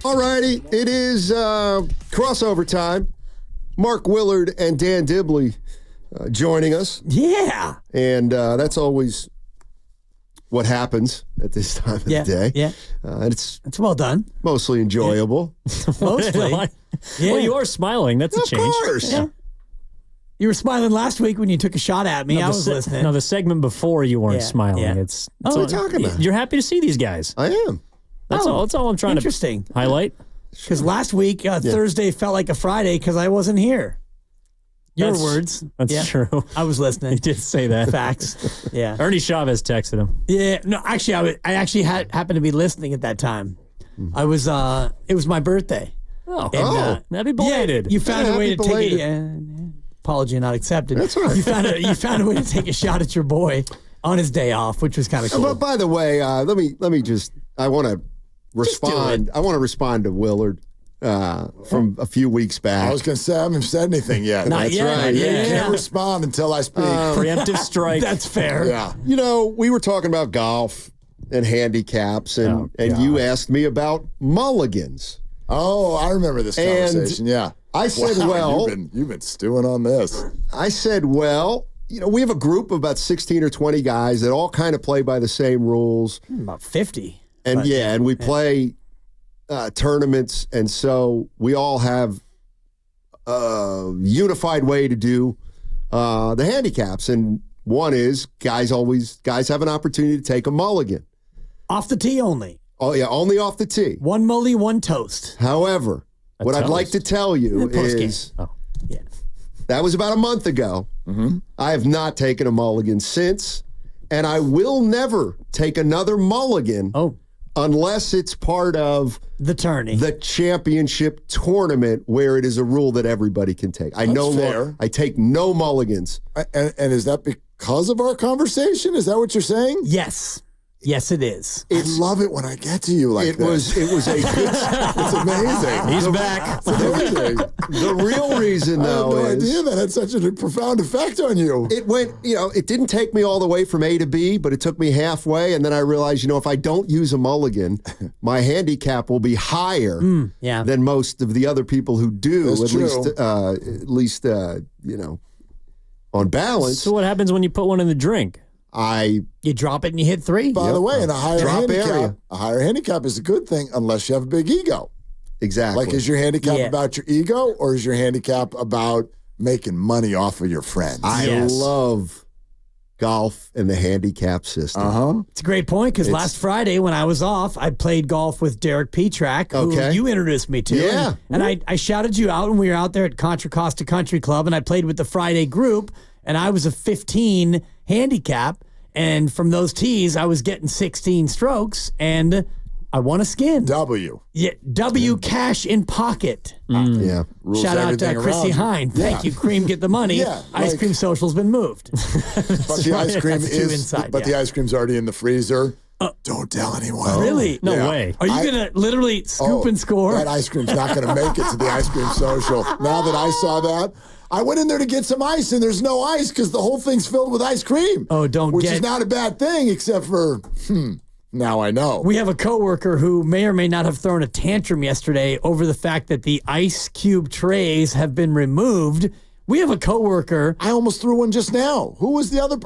All righty, it is crossover time. Mark Willard and Dan Dibley joining us. Yeah. And that's always what happens at this time of the day. Yeah. And it's well done. Mostly enjoyable. Mostly. Yeah. Well, you are smiling. That's a change. Of course. Yeah. You were smiling last week when you took a shot at me. No, I was listening. No, the segment before you weren't smiling. Yeah. It's what are you talking about? You're happy to see these guys. I am. That's all. That's all I'm trying to highlight. Because last week, Thursday felt like a Friday because I wasn't here. Your words. That's true. I was listening. He did say that. Facts. Yeah. Ernie Chavez texted him. Yeah. No, actually, I actually happened to be listening at that time. I was. It was my birthday. Oh, happy belated. Yeah, you found a way to take a apology not accepted. That's all right. You found a way to take a shot at your boy on his day off, which was kind of cool. But by the way, let me just. I want to respond. I want to respond to Willard from a few weeks back. I was going to say I haven't said anything yet. Not yet. Right. You can't respond until I speak. Preemptive strike. That's fair. Yeah. You know, we were talking about golf and handicaps, and you asked me about mulligans. Oh, I remember this conversation. Yeah. I said, well, you've been stewing on this. I said, well, you know, we have a group of about 16 or 20 guys that all kind of play by the same rules. About 50. And and we play tournaments, and so we all have a unified way to do the handicaps. And one is guys have an opportunity to take a mulligan. Off the tee only. Oh, yeah, only off the tee. One mully, one toast. However, what I'd like to tell you is that was about a month ago. Mm-hmm. I have not taken a mulligan since, and I will never take another mulligan unless it's part of the tourney, the championship tournament, where it is a rule that everybody can take. I take no mulligans. And is that because of our conversation? Is that what you're saying? Yes. Yes, it is. I love it when I get to you like that. It was a good. It's amazing. He's back. It's amazing. The real reason, though, I had no idea that had such a profound effect on you. It went, it didn't take me all the way from A to B, but it took me halfway, and then I realized, if I don't use a mulligan, my handicap will be higher than most of the other people who do. That's true. At least, on balance. So what happens when you put one in the drink? You drop it and you hit 3. By the way, in a area. higher handicap is a good thing unless you have a big ego. Exactly. Like, is your handicap about your ego, or is your handicap about making money off of your friends? I love golf and the handicap system. It's a great point, because last Friday when I was off, I played golf with Derek Petrak, who you introduced me to. Yeah. And I shouted you out when we were out there at Contra Costa Country Club, and I played with the Friday group, and I was a 15 handicap, and from those tees, I was getting 16 strokes, and I won a skin. W. Yeah, W cash in pocket. Yeah. Rules Shout out to everything Chrissy around Hine. Thank you, Cream. Get the money. Ice Cream Social's been moved. But the ice cream That's too inside, the ice cream's already in the freezer. Don't tell anyone. Really? No way. Are you going to literally scoop and score? That ice cream's not going to make it to the Ice Cream Social. Now that I saw that, I went in there to get some ice, and there's no ice because the whole thing's filled with ice cream. Oh, which is not a bad thing, except for, now I know. We have a coworker who may or may not have thrown a tantrum yesterday over the fact that the ice cube trays have been removed. We have a coworker. I almost threw one just now. Who was the other?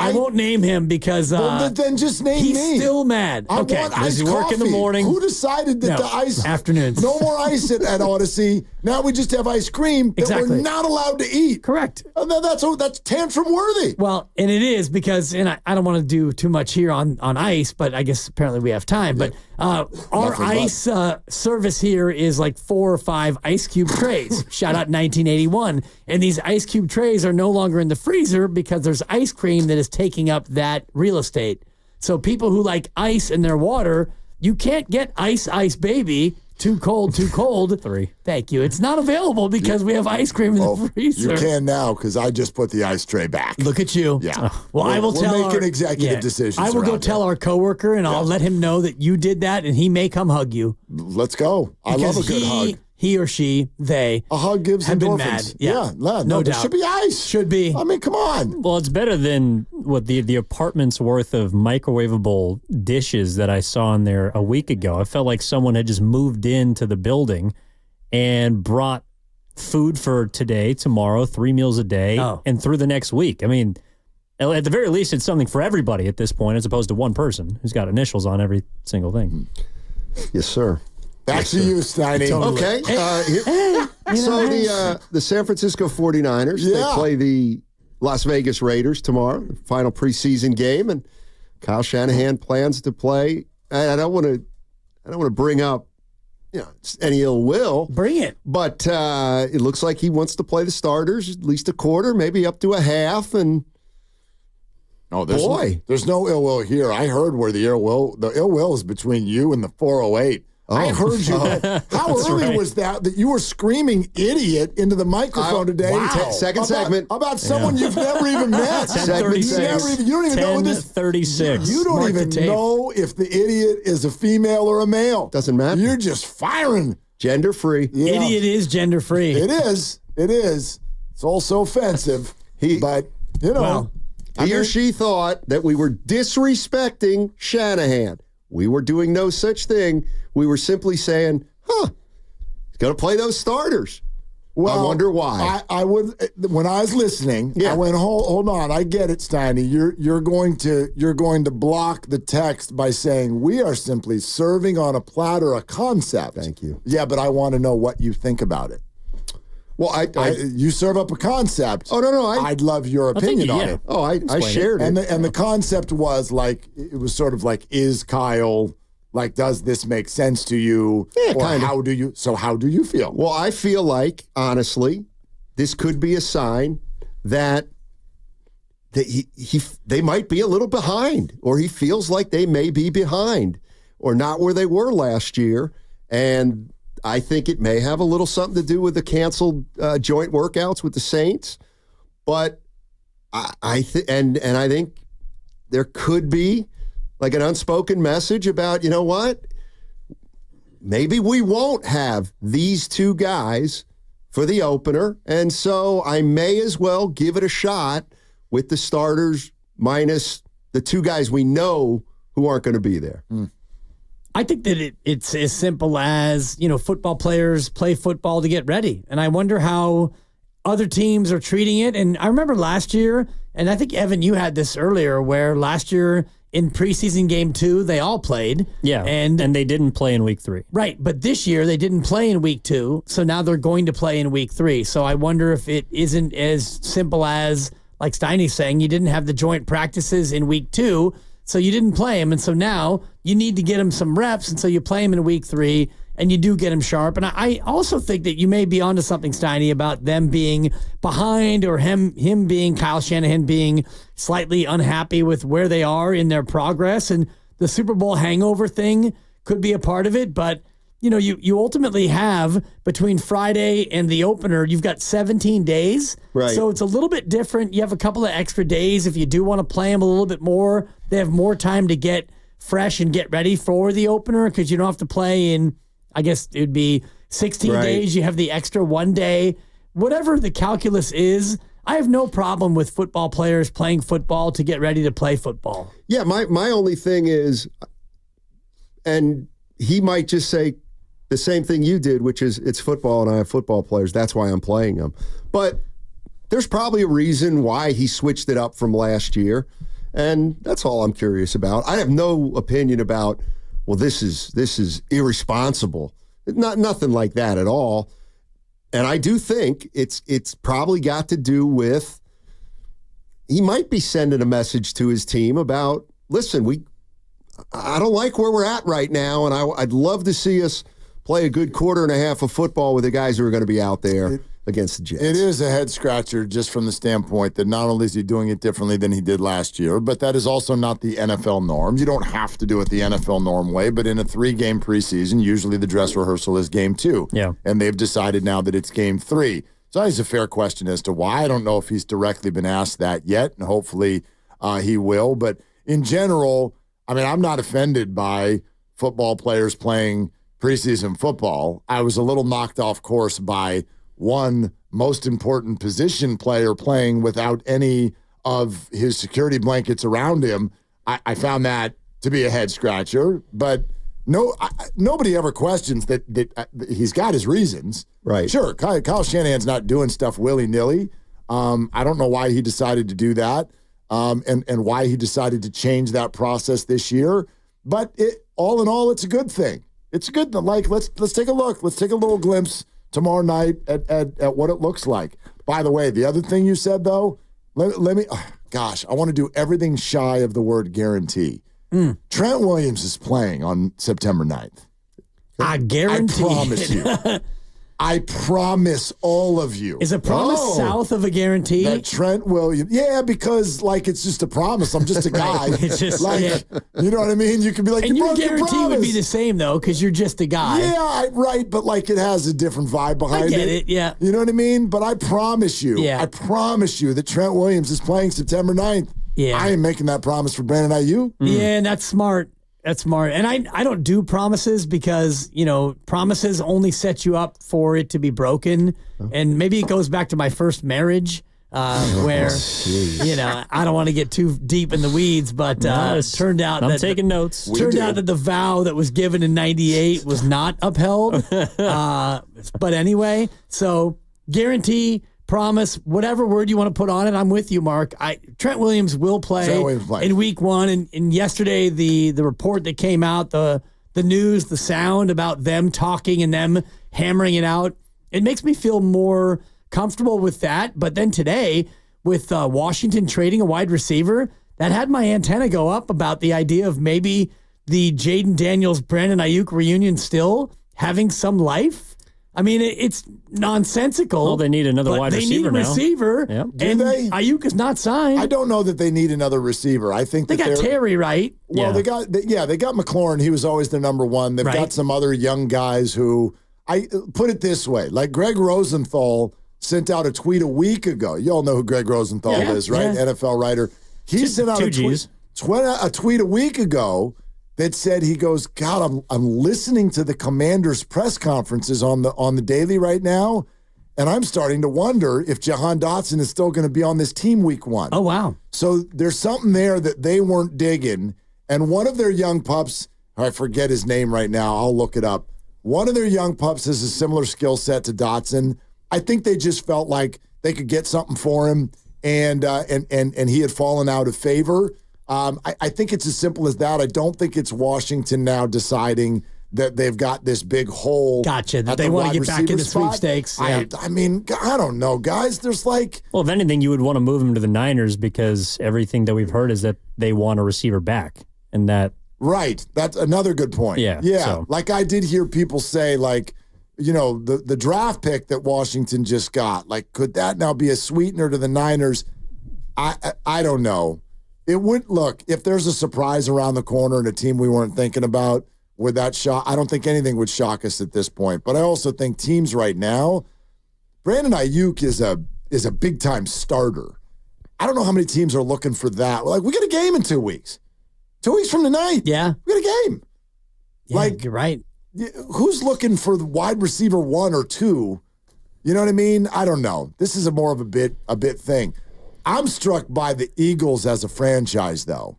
I won't name him because then just name he's me. Still mad. I okay, want does he work coffee. in the morning? Who decided that the ice afternoons? No more ice at Odyssey. Now we just have ice cream that we're not allowed to eat. Correct. And then that's tantrum worthy. Well, and it is because, and I don't want to do too much here on ice, but I guess apparently we have time. But our ice service here is like 4 or 5 ice cube trays. Shout out 1981. And these ice cube trays are no longer in the freezer because there's ice cream that is taking up that real estate. So people who like ice in their water, you can't get ice baby. Too cold. 3. Thank you. It's not available because we have ice cream in the freezer. You can now because I just put the ice tray back. Look at you. Yeah. Well, I will tell. We're making executive decisions. I will go tell our coworker, and I'll let him know that you did that, and he may come hug you. Let's go. I love a good hug. he or she, they, a hug gives have been endorphins. mad. Yeah, no no there doubt. should be ice. Should be. I mean, come on. Well, it's better than what the apartment's worth of microwavable dishes that I saw in there a week ago. I felt like someone had just moved into the building and brought food for today, tomorrow, 3 meals a day, and through the next week. I mean, at the very least, it's something for everybody at this point, as opposed to one person who's got initials on every single thing. Yes, sir. Back to you, Steiny. Totally. Okay. So the San Francisco 49ers, they play the Las Vegas Raiders tomorrow, the final preseason game, and Kyle Shanahan plans to play. And I don't want to bring up any ill will. Bring it. But it looks like he wants to play the starters at least a quarter, maybe up to a half, and there's no ill will here. I heard where the ill will is between you and the 408. I heard you. How early was that you were screaming idiot into the microphone today? Wow. Second segment. About someone you've never even met. 10:36. You don't even know what this 10:36. You don't even know if the idiot is a female or a male. Doesn't matter. You're just firing. Gender free. Yeah. Idiot is gender free. It is. It's also offensive. But he or she thought that we were disrespecting Shanahan. We were doing no such thing. We were simply saying, he's going to play those starters. Well, I wonder why. I would, when I was listening, I went, hold on, I get it, Steiny. You're going to block the text by saying we are simply serving on a platter a concept. Thank you. Yeah, but I want to know what you think about it. Well, you serve up a concept. Oh, no. I'd love your opinion on it. Oh, I shared it. And the concept was it was sort of like, is Kyle, does this make sense to you? Yeah, or kind of. How do you feel? Well, I feel like, honestly, this could be a sign that they might be a little behind, or he feels like they may be behind, or not where they were last year. And I think it may have a little something to do with the canceled joint workouts with the Saints, but I think there could be like an unspoken message about, you know what? Maybe we won't have these two guys for the opener, and so I may as well give it a shot with the starters minus the two guys we know who aren't going to be there. I think that it's as simple as, football players play football to get ready. And I wonder how other teams are treating it. And I remember last year, and I think, Evan, you had this earlier, where last year in preseason game 2, they all played. Yeah, and they didn't play in week 3. Right, but this year they didn't play in week 2, so now they're going to play in week 3. So I wonder if it isn't as simple as, like Steiny's saying, you didn't have the joint practices in week 2, so you didn't play him, and so now you need to get him some reps, and so you play him in week 3, and you do get him sharp. And I also think that you may be onto something, Steiny, about them being behind, or him being, Kyle Shanahan being slightly unhappy with where they are in their progress, and the Super Bowl hangover thing could be a part of it. But you ultimately have, between Friday and the opener, you've got 17 days. Right. So it's a little bit different. You have a couple of extra days if you do want to play them a little bit more. They have more time to get fresh and get ready for the opener, because you don't have to play in, I guess it would be 16 days. You have the extra 1 day. Whatever the calculus is, I have no problem with football players playing football to get ready to play football. Yeah, my only thing is, and he might just say the same thing you did, which is it's football and I have football players. That's why I'm playing them. But there's probably a reason why he switched it up from last year. And that's all I'm curious about. I have no opinion about, well, this is irresponsible. Nothing like that at all. And I do think it's probably got to do with, he might be sending a message to his team about, listen, I don't like where we're at right now, and I'd love to see us play a good quarter and a half of football with the guys who are going to be out there against the Jets. It is a head scratcher just from the standpoint that not only is he doing it differently than he did last year, but that is also not the NFL norm. You don't have to do it the NFL norm way, but in a 3-game preseason, usually the dress rehearsal is game 2. Yeah. And they've decided now that it's game 3. So it's a fair question as to why. I don't know if he's directly been asked that yet, and hopefully he will. But in general, I mean, I'm not offended by football players playing preseason football, I was a little knocked off course by one most important position player playing without any of his security blankets around him. I found that to be a head scratcher, but nobody ever questions that he's got his reasons. Right. Sure, Kyle Shanahan's not doing stuff willy-nilly. I don't know why he decided to do that and why he decided to change that process this year. But all in all, it's a good thing. It's a good thing. Like, let's take a look. Let's take a little glimpse tomorrow night at what it looks like. By the way, the other thing you said, though, let me, gosh, I want to do everything shy of the word guarantee. Trent Williams is playing on September 9th. I guarantee. I promise you. I promise all of you. Is a promise south of a guarantee? That Trent Williams. Yeah, because, like, it's just a promise. I'm just a guy. It's just, like, you know what I mean? You could be like, and you your broke your guarantee promise. would be the same, though, because you're just a guy. Yeah, right, but, like, it has a different vibe behind it. I get it, yeah. You know what I mean? But I promise you, Yeah. I promise you that Trent Williams is playing September 9th. Yeah. I am making that promise for Brandon Ayuk. Yeah, and that's smart. That's smart. And I don't do promises because, promises only set you up for it to be broken. And maybe it goes back to my first marriage where, I don't want to get too deep in the weeds, but it turned out I'm taking notes. Turned out that the vow that was given in 98 was not upheld. But anyway, so guarantee, promise, whatever word you want to put on it, I'm with you, Mark. Trent Williams will play in week 1. And yesterday, the report that came out, the news, the sound about them talking and them hammering it out, it makes me feel more comfortable with that. But then today, with Washington trading a wide receiver, that had my antenna go up about the idea of maybe the Jaden Daniels, Brandon Ayuk reunion still having some life. I mean, it's nonsensical. Well, they need another wide receiver now. They need a receiver, Yep. and Ayuk is not signed. I don't know that they need another receiver. I think they got Terry, right? Well, they got McLaurin. He was always their number one. They've got some other young guys who, I put it this way, like Greg Rosenthal sent out a tweet a week ago. You all know who Greg Rosenthal is, right? Yeah. NFL writer. He sent out a tweet a week ago that said, he goes, God, I'm listening to the Commanders' press conferences on the daily right now, and I'm starting to wonder if Jahan Dotson is still going to be on this team week 1. Oh, wow. So there's something there that they weren't digging, and one of their young pups, I forget his name right now, I'll look it up. One of their young pups has a similar skill set to Dotson. I think they just felt like they could get something for him, and he had fallen out of favor. I think it's as simple as that. I don't think it's Washington now deciding that they've got this big hole. Gotcha. That they want to get back in the sweepstakes. Yeah. I mean, I don't know, guys. There's like... Well, if anything, you would want to move him to the Niners because everything that we've heard is that they want a receiver back. And that... Right. That's another good point. Yeah. So. Like I did hear people say, like, the draft pick that Washington just got, like, could that now be a sweetener to the Niners? I don't know. It would, look, if there's a surprise around the corner and a team we weren't thinking about, would that shock? I don't think anything would shock us at this point. But I also think teams right now, Brandon Ayuk is a big-time starter. I don't know how many teams are looking for that. Like, we got a game in 2 weeks. 2 weeks from tonight. Yeah. We got a game. Yeah, like, you're right. Who's looking for the wide receiver 1 or 2? You know what I mean? I don't know. This is more of a bit thing. I'm struck by the Eagles as a franchise, though.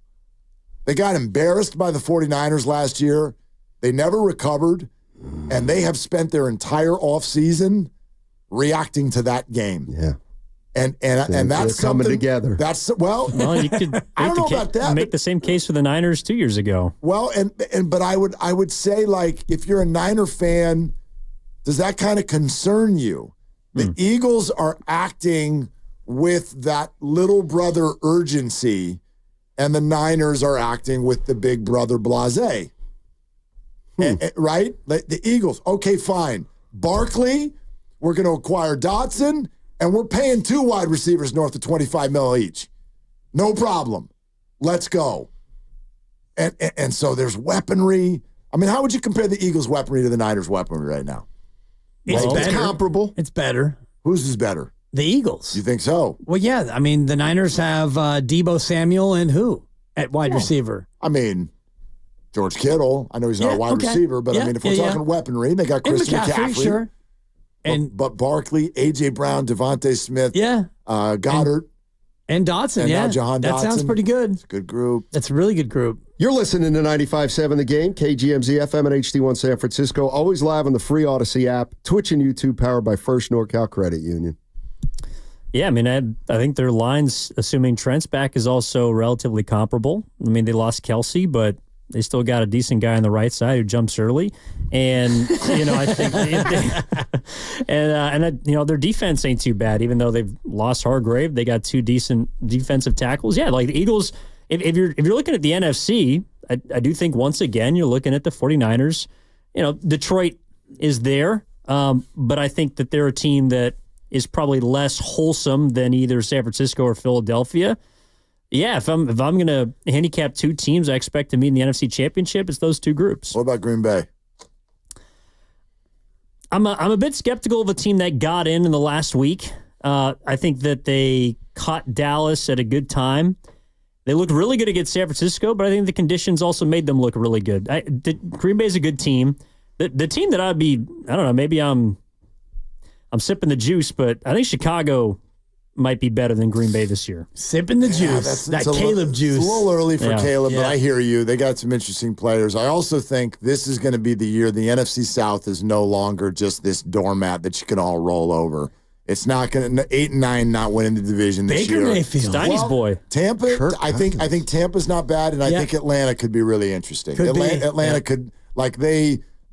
They got embarrassed by the 49ers last year. They never recovered, and they have spent their entire offseason reacting to that game. Yeah. And that's coming together. That's you could I don't know about that. Make the same case for the Niners 2 years ago. Well, but I would say, like, if you're a Niner fan, does that kind of concern you? The Eagles are acting with that little brother urgency, and the Niners are acting with the big brother blasé. Right? The Eagles, okay, fine. Barkley, we're going to acquire Dotson, and we're paying 2 wide receivers north of $25 million each. No problem. Let's go. And so there's weaponry. I mean, how would you compare the Eagles' weaponry to the Niners' weaponry right now? It's comparable. It's better. Whose is better? The Eagles. You think so? Well, yeah. I mean, the Niners have Deebo Samuel and who at wide receiver? I mean, George Kittle. I know he's not a wide receiver, but I mean, if we're talking weaponry, they got Christian McCaffrey. Sure. But Barkley, A.J. Brown, Devontae Smith, Goddard. And Dotson, and now Jahan that Dotson. Sounds pretty good. It's a good group. That's a really good group. You're listening to 95.7 The Game, KGMZ FM and HD1 San Francisco. Always live on the free Odyssey app, Twitch and YouTube, powered by First NorCal Credit Union. Yeah, I mean, I think their lines, assuming Trent's back, is also relatively comparable. I mean, they lost Kelsey, but they still got a decent guy on the right side who jumps early. And, I think their defense ain't too bad, even though they've lost Hargrave. They got 2 decent defensive tackles. Yeah, like the Eagles, if you're looking at the NFC, I do think once again you're looking at the 49ers. Detroit is there, but I think that they're a team that is probably less wholesome than either San Francisco or Philadelphia. Yeah, if I'm going to handicap 2 teams I expect to meet in the NFC Championship, it's those 2 groups. What about Green Bay? I'm a bit skeptical of a team that got in the last week. I think that they caught Dallas at a good time. They looked really good against San Francisco, but I think the conditions also made them look really good. Green Bay's a good team. The team that I don't know, maybe I'm sipping the juice, but I think Chicago might be better than Green Bay this year. Sipping the juice. That Caleb juice. It's a little early for Caleb, but I hear you. They got some interesting players. I also think this is going to be the year the NFC South is no longer just this doormat that you can all roll over. It's not going to 8-9 not winning the division this year. Baker Mayfield. Steiny's boy. Tampa, I think Tampa's not bad, and I think Atlanta could be really interesting. Atlanta could, like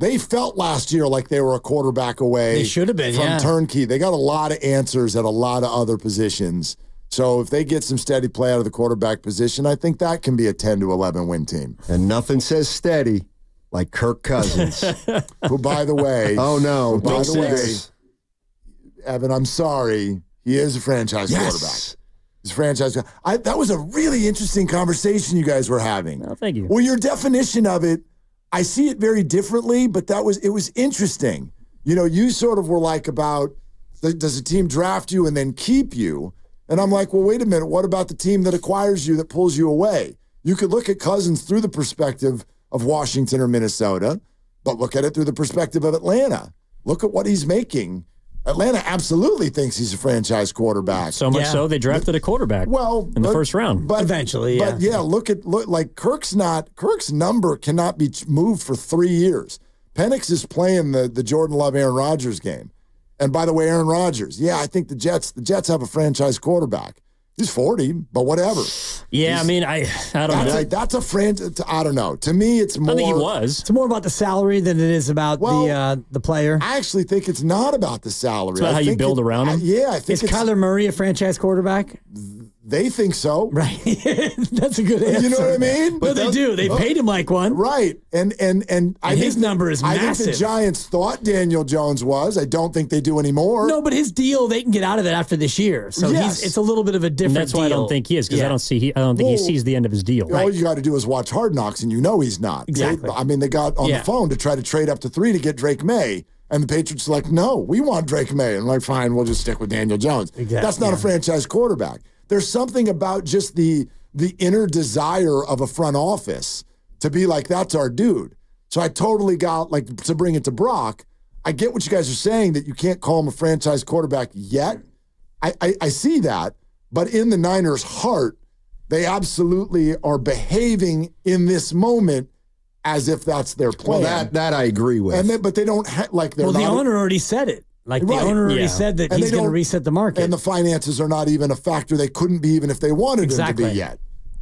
they felt last year like they were a quarterback away. They should have been, from turnkey. They got a lot of answers at a lot of other positions. So if they get some steady play out of the quarterback position, I think that can be a 10 to 11 win team. And nothing says steady like Kirk Cousins. Who, by the way, Evan, I'm sorry, he is a franchise quarterback. He's a franchise guy. That was a really interesting conversation you guys were having. Oh, thank you. Well, your definition of it, I see it very differently, but it was interesting. You sort of were like about, does a team draft you and then keep you? And I'm like, well, wait a minute. What about the team that acquires you, that pulls you away? You could look at Cousins through the perspective of Washington or Minnesota, but look at it through the perspective of Atlanta. Look at what he's making. Atlanta absolutely thinks he's a franchise quarterback. So much so they drafted a quarterback in the first round. But eventually, But look like Kirk's number cannot be moved for 3 years. Penix is playing the Jordan Love Aaron Rodgers game. And by the way, Aaron Rodgers, I think the Jets have a franchise quarterback. He's 40, but whatever. Yeah, I mean, I don't know. That's a franchise. I don't know. To me, it's more. I think he was. It's more about the salary than it is about the player. I actually think it's not about the salary. It's about how you build around him. I think is Kyler Murray a franchise quarterback? They think so. Right. That's a good answer. You know what I mean? But they do. They paid him like one. Right. And I think his number is massive. I think the Giants thought Daniel Jones was. I don't think they do anymore. No, but his deal, they can get out of that after this year. So it's a little bit of a different That's why I don't think he is, because I don't think he sees the end of his deal. All you got to do is watch Hard Knocks, and he's not. Exactly. They got on the phone to try to trade up to 3 to get Drake May. And the Patriots are like, no, we want Drake May. And I'm like, fine, we'll just stick with Daniel Jones. Exactly. That's not a franchise quarterback. There's something about just the inner desire of a front office to be like, that's our dude. So I totally got, like, to bring it to Brock, I get what you guys are saying, that you can't call him a franchise quarterback yet. I see that. But in the Niners' heart, they absolutely are behaving in this moment as if that's their plan. Well, that I agree with. But they don't the owner already said it. The owner already said that he's going to reset the market. And the finances are not even a factor. They couldn't be even if they wanted him to be yet.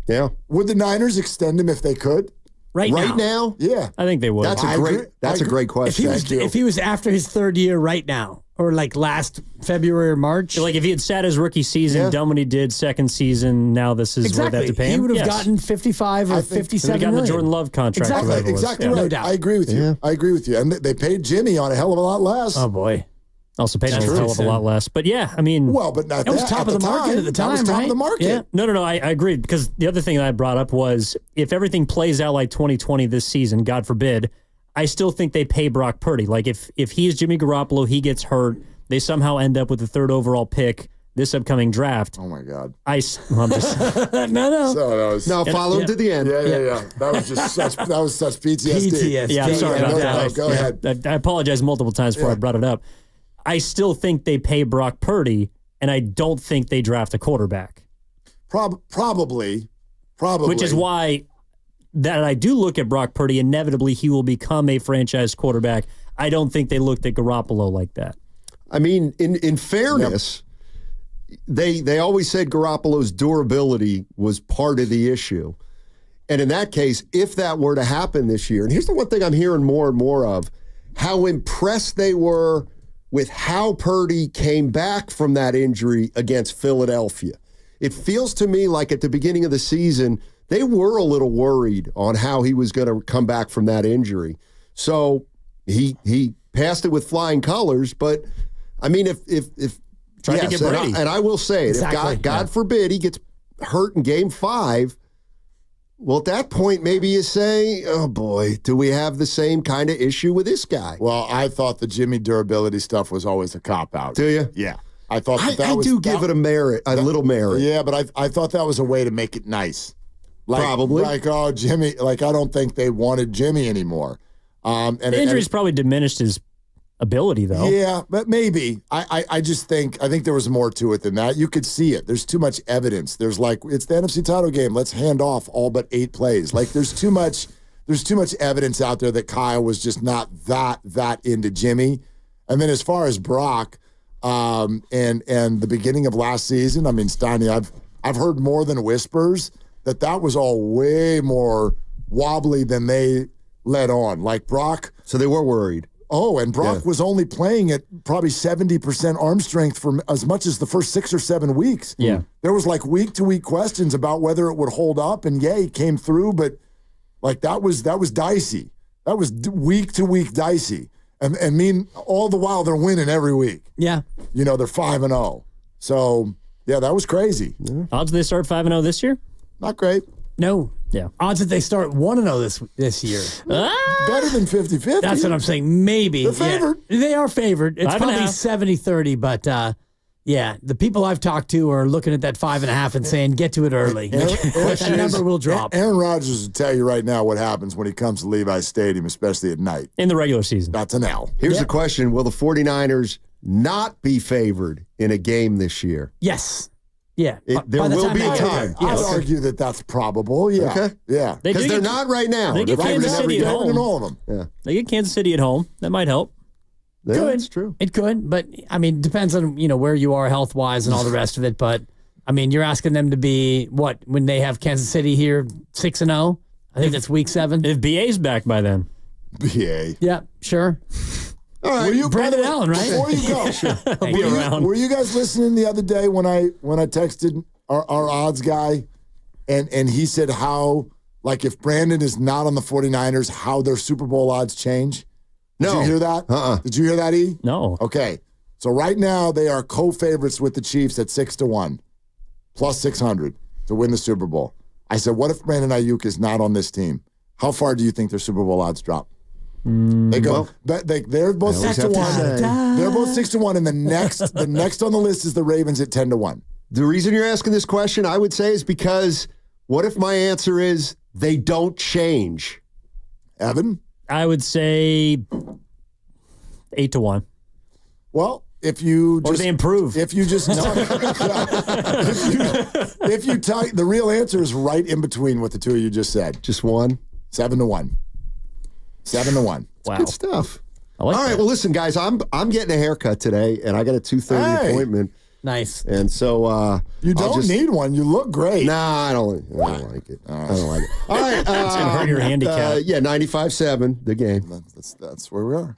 Yeah. Would the Niners extend him if they could? Right now? Yeah. I think they would. That's a great question. If he was after his third year right now, or like last February or March. Like if he had sat his rookie season, done what he did second season, now this is where they have to pay him. He would have gotten 55 or 57 million. The Jordan Love contract. Exactly right. No doubt. I agree with you. I agree with you. And they paid Jimmy on a hell of a lot less. Oh, boy. Also paid a hell of a lot less. But yeah, I mean. Well, but that was top of the market at the time, That was top of the market. Yeah. No, I agree. Because the other thing that I brought up was if everything plays out like 2020 this season, God forbid, I still think they pay Brock Purdy. Like if he is Jimmy Garoppolo, he gets hurt, they somehow end up with the third overall pick this upcoming draft. Oh my God! I'm just no. So follow him to the end. Yeah. That was just such PTSD. PTSD. Yeah, I'm sorry about that. Go ahead. I apologize multiple times before I brought it up. I still think they pay Brock Purdy, and I don't think they draft a quarterback. Probably. Which is why that I do look at Brock Purdy. Inevitably, he will become a franchise quarterback. I don't think they looked at Garoppolo like that. I mean, in fairness, they always said Garoppolo's durability was part of the issue. And in that case, if that were to happen this year, and here's the one thing I'm hearing more and more of, how impressed they were with how Purdy came back from that injury against Philadelphia. It feels to me like at the beginning of the season, they were a little worried on how he was going to come back from that injury. So he passed it with flying colors, but I mean, if Trying to get Brady. And I will say it, Exactly. if God forbid he gets hurt in Game 5, well, at that point, maybe you say, oh boy, do we have the same kind of issue with this guy? Well, I thought the Jimmy durability stuff was always a cop-out. Do you? Yeah. I thought I do give it a little merit. Yeah, but I thought that was a way to make it nice. Probably. Like, oh, Jimmy, like, I don't think they wanted Jimmy anymore. And Injuries probably diminished his ability, though. Yeah, but maybe. I just think there was more to it than that. You could see it. There's too much evidence. There's like, it's the NFC title game. Let's hand off all but 8 plays. Like, there's too much evidence out there that Kyle was just not that into Jimmy. And then as far as Brock, and the beginning of last season, I mean, Steiny, I've heard more than whispers that was all way more wobbly than they let on. Like Brock. So they were worried. Oh, and Brock was only playing at probably 70% arm strength for as much as the first 6 or 7 weeks. Yeah. There was like week-to-week questions about whether it would hold up, and he came through, but like that was dicey. That was week-to-week dicey. And mean all the while they're winning every week. Yeah. You know, they're 5-0. So, yeah, that was crazy. Yeah. Odds they start 5-0 this year? Not great. No. Yeah. Odds that they start 1-0 this year. Better than 50-50. That's what I'm saying. Maybe. They're favored. Yeah. They are favored. It's 5.5. probably 70-30, but yeah, the people I've talked to are looking at that 5.5 and saying, get to it early. That number will drop. Aaron Rodgers will tell you right now what happens when he comes to Levi's Stadium, especially at night. In the regular season. That's an L. Here's the question. Will the 49ers not be favored in a game this year? Yes. Yeah. There will be a time. I'd argue that that's probable. Yeah. Okay. Yeah. Because they're not right now. They get They're Kansas favored City every at game. home. In all of them. Yeah. They get Kansas City at home. That might help. Yeah, Could. that's true. It could, but I mean, depends on where you are health wise and all the rest of it. But I mean, you're asking them to be what when they have Kansas City here 6-0. I think that's week 7. If BA's back by then. BA. Yeah, sure. All right. Brandon Allen, right? Before you go, I'll be around. were you guys listening the other day when I texted our odds guy and he said how, like, if Brandon is not on the 49ers, how their Super Bowl odds change? Did you hear that? Did you hear that, E? No. Okay. So right now they are co-favorites with the Chiefs at 6-1, plus 600 to win the Super Bowl. I said, what if Brandon Ayuk is not on this team? How far do you think their Super Bowl odds drop? They go. They're both 6-1. They're both 6-1, and the next on the list is the Ravens at 10-1. The reason you're asking this question, I would say, is because what if my answer is they don't change? Evan? I would say 8-1. Well, if you Or they improve. If you just if you tell the real answer is right in between what the two of you just said. Just one? 7-1. 7-1. Wow. Good stuff. I like All right, that. well, listen, guys, I'm getting a haircut today, and I got a 2:30 appointment. Nice. And so You don't need one. You look great. Nah, I don't like it. I don't like it. All right. It's going to hurt your handicap. Yeah, 95-7, the game. That's where we are.